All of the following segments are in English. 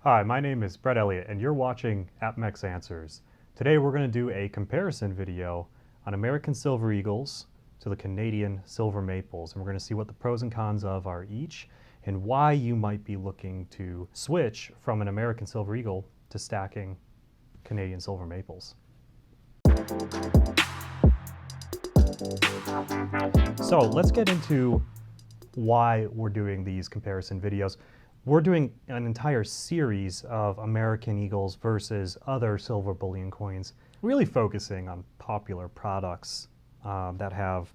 Hi, my name is Brett Elliott, and you're watching APMEX Answers. Today we're going to do a comparison video on American Silver Eagles to the Canadian Silver Maples, and we're going to see what the pros and cons of are each, and why you might be looking to switch from an American Silver Eagle to stacking Canadian Silver Maples. So let's get into why we're doing these comparison videos. We're doing an entire series of American Eagles versus other silver bullion coins, really focusing on popular products that have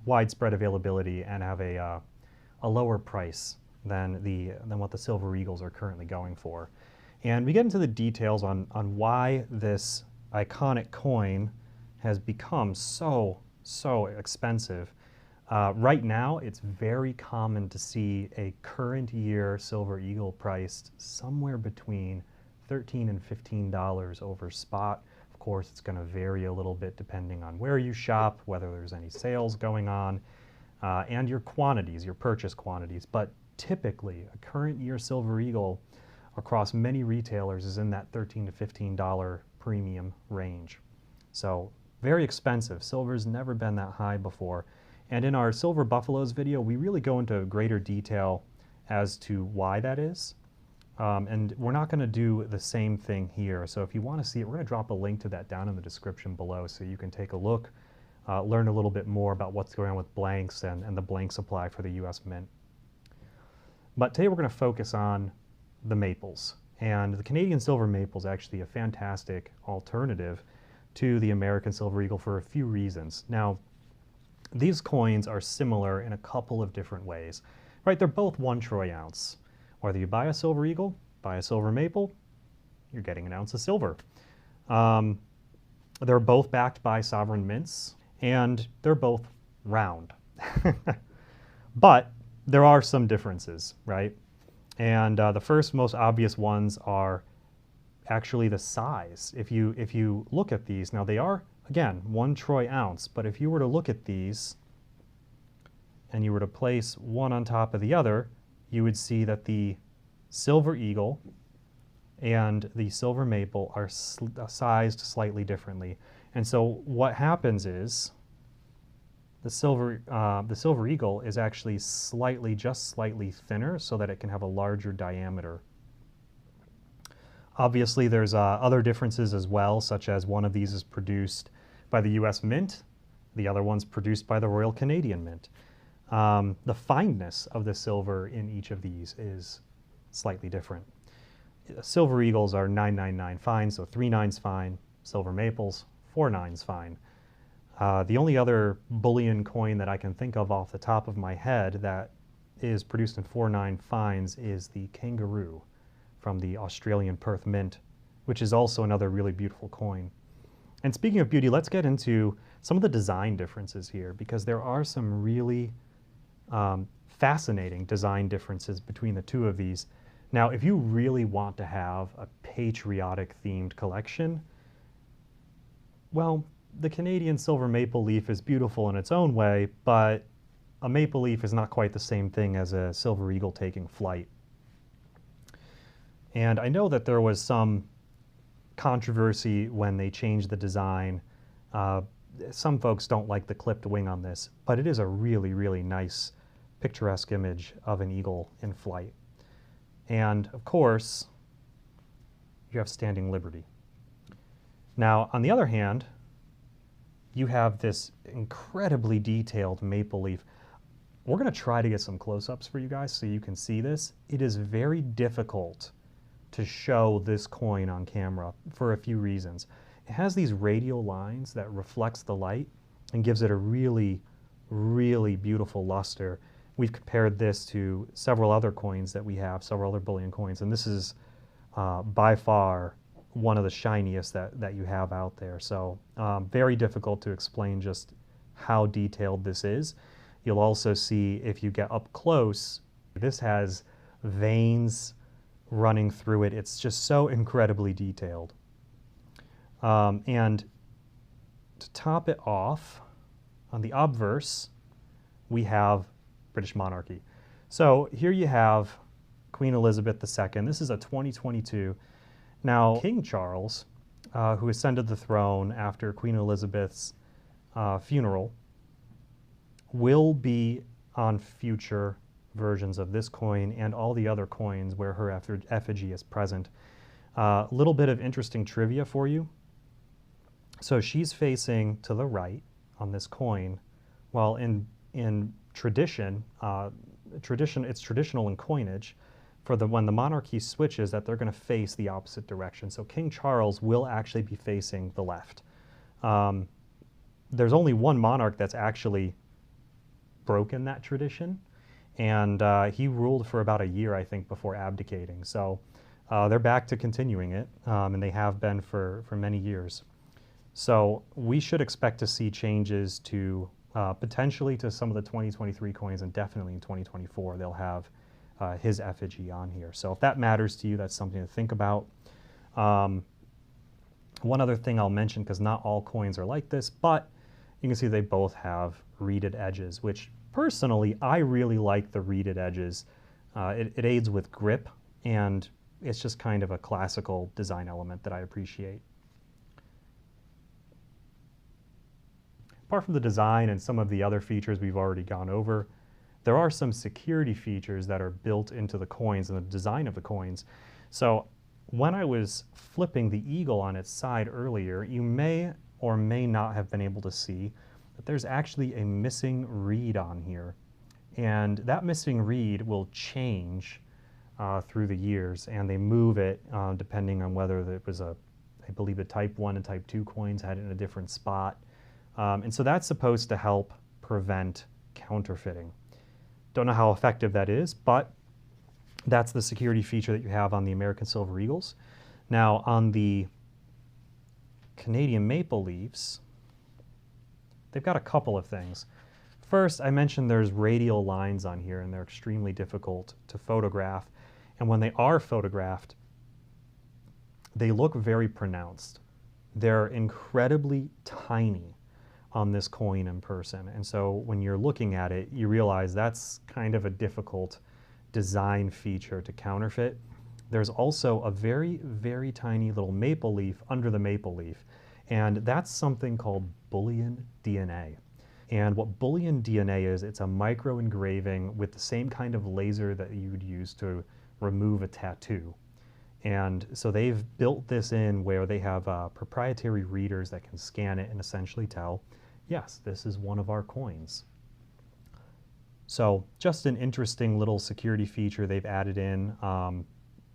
widespread availability and have a lower price than what the Silver Eagles are currently going for. And we get into the details on why this iconic coin has become so expensive. Right now, it's very common to see a current year Silver Eagle priced somewhere between $13 and $15 over spot. Of course, it's going to vary a little bit depending on where you shop, whether there's any sales going on, and your quantities, your purchase quantities. But typically, a current year Silver Eagle across many retailers is in that $13 to $15 premium range. So very expensive. Silver's never been that high before. And in our Silver Buffaloes video, we really go into greater detail as to why that is. And we're not going to do the same thing here. So if you want to see it, we're going to drop a link to that down in the description below so you can take a look, learn a little bit more about what's going on with blanks and the blank supply for the US Mint. But today we're going to focus on the maples. And the Canadian Silver Maple is actually a fantastic alternative to the American Silver Eagle for a few reasons. Now, these coins are similar in a couple of different ways, right? They're both 1 troy ounce. Whether you buy a Silver Eagle, buy a Silver Maple, you're getting an ounce of silver. They're both backed by sovereign mints, and they're both round. But there are some differences, right? And the first most obvious ones are actually the size. If you look at these, now they are, again, 1 troy ounce, but if you were to look at these and you were to place one on top of the other, you would see that the Silver Eagle and the Silver Maple are sized slightly differently. And so what happens is the Silver Eagle is actually just slightly thinner so that it can have a larger diameter. Obviously, there's other differences as well, such as one of these is produced by the US Mint, the other one's produced by the Royal Canadian Mint. The fineness of the silver in each of these is slightly different. Silver Eagles are 999 fine, so 3/9's fine. Silver Maples, 4/9's fine. The only other bullion coin that I can think of off the top of my head that is produced in 4/9 fines is the Kangaroo from the Australian Perth Mint, which is also another really beautiful coin. And speaking of beauty, let's get into some of the design differences here, because there are some really fascinating design differences between the two of these. Now, if you really want to have a patriotic themed collection, well, the Canadian Silver Maple Leaf is beautiful in its own way, but a maple leaf is not quite the same thing as a Silver Eagle taking flight. And I know that there was some controversy when they changed the design. Some folks don't like the clipped wing on this, but it is a really nice picturesque image of an eagle in flight. And of course, you have standing liberty. Now, on the other hand, you have this incredibly detailed maple leaf. We're going to try to get some close-ups for you guys so you can see this. It is very difficult to show this coin on camera for a few reasons. It has these radial lines that reflects the light and gives it a really beautiful luster. We've compared this to several other coins that we have, several other bullion coins, and this is by far one of the shiniest that you have out there. So very difficult to explain just how detailed this is. You'll also see, if you get up close, this has veins running through it. It's just so incredibly detailed. And to top it off, on the obverse, we have British monarchy. So here you have Queen Elizabeth II. This is a 2022. Now, King Charles, who ascended the throne after Queen Elizabeth's funeral, will be on future versions of this coin and all the other coins where her effigy is present. A little bit of interesting trivia for you. So she's facing to the right on this coin, while in tradition, it's traditional in coinage for when the monarchy switches that they're going to face the opposite direction. So King Charles will actually be facing the left. There's only one monarch that's actually broken that tradition, and he ruled for about a year, I think, before abdicating. So they're back to continuing it, and they have been for many years. So we should expect to see changes to potentially to some of the 2023 coins, and definitely in 2024 they'll have his effigy on here. So if that matters to you, that's something to think about. One other thing I'll mention, because not all coins are like this, but you can see they both have reeded edges, which personally I really like the reeded edges. It aids with grip, and it's just kind of a classical design element that I appreciate. Apart from the design and some of the other features we've already gone over, there are some security features that are built into the coins and the design of the coins. So when I was flipping the eagle on its side earlier, you may or may not have been able to see that there's actually a missing reed on here. And that missing reed will change through the years, and they move it depending on whether it was I believe the type 1 and type 2 coins had it in a different spot. And so that's supposed to help prevent counterfeiting. Don't know how effective that is, but that's the security feature that you have on the American Silver Eagles. Now, on the Canadian Maple Leafs, they've got a couple of things. First, I mentioned there's radial lines on here, and they're extremely difficult to photograph. And when they are photographed, they look very pronounced. They're incredibly tiny on this coin in person. And so when you're looking at it, you realize that's kind of a difficult design feature to counterfeit. There's also a very, very tiny little maple leaf under the maple leaf. And that's something called bullion DNA. And what bullion DNA is, it's a micro engraving with the same kind of laser that you would use to remove a tattoo. And so they've built this in where they have proprietary readers that can scan it and essentially tell, yes, this is one of our coins. So just an interesting little security feature they've added in.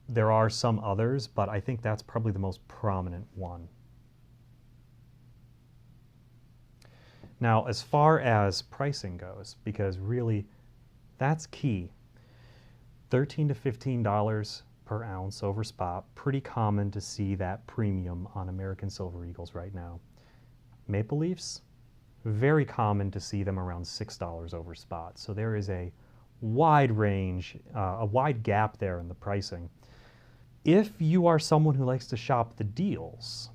There are some others, but I think that's probably the most prominent one. Now, as far as pricing goes, because really that's key, $13 to $15 per ounce over spot. Pretty common to see that premium on American Silver Eagles right now. Maple Leafs, very common to see them around $6 over spot. So there is a wide range, a wide gap there in the pricing. If you are someone who likes to shop the deals,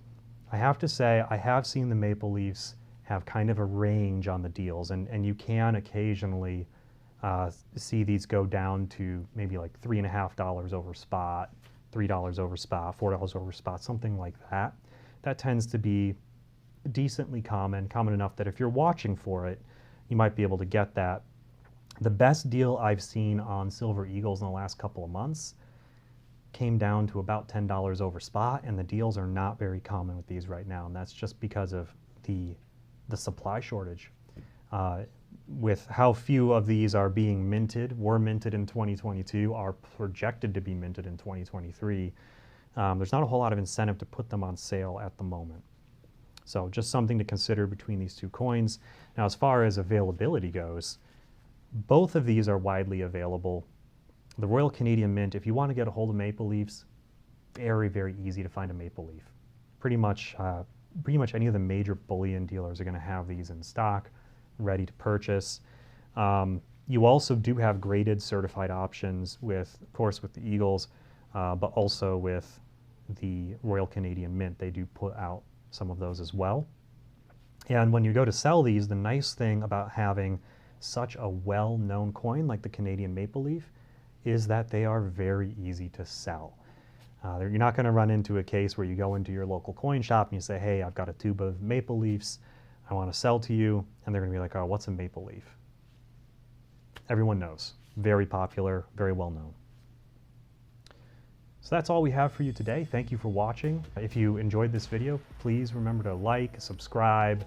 I have to say I have seen the Maple Leafs have kind of a range on the deals, and you can occasionally see these go down to maybe like $3.50 over spot, $3 over spot, $4 over spot, something like that. That tends to be decently common enough that if you're watching for it, you might be able to get that. The best deal I've seen on Silver Eagles in the last couple of months came down to about $10 over spot, and the deals are not very common with these right now, and that's just because of the supply shortage. With how few of these are being minted, were minted in 2022, are projected to be minted in 2023, there's not a whole lot of incentive to put them on sale at the moment. So just something to consider between these two coins. Now, as far as availability goes, both of these are widely available. The Royal Canadian Mint, if you want to get a hold of Maple Leafs, very, very easy to find a Maple Leaf. Pretty much any of the major bullion dealers are going to have these in stock, ready to purchase. You also do have graded certified options with, of course, with the Eagles, but also with the Royal Canadian Mint. They do put out some of those as well. And when you go to sell these, the nice thing about having such a well-known coin like the Canadian Maple Leaf is that they are very easy to sell. You're not going to run into a case where you go into your local coin shop and you say, hey, I've got a tube of maple leafs I want to sell to you. And they're going to be like, oh, what's a maple leaf? Everyone knows. Very popular, very well known. So that's all we have for you today. Thank you for watching. If you enjoyed this video, please remember to like, subscribe,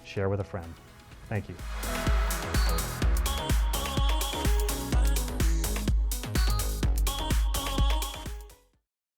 share with a friend. Thank you.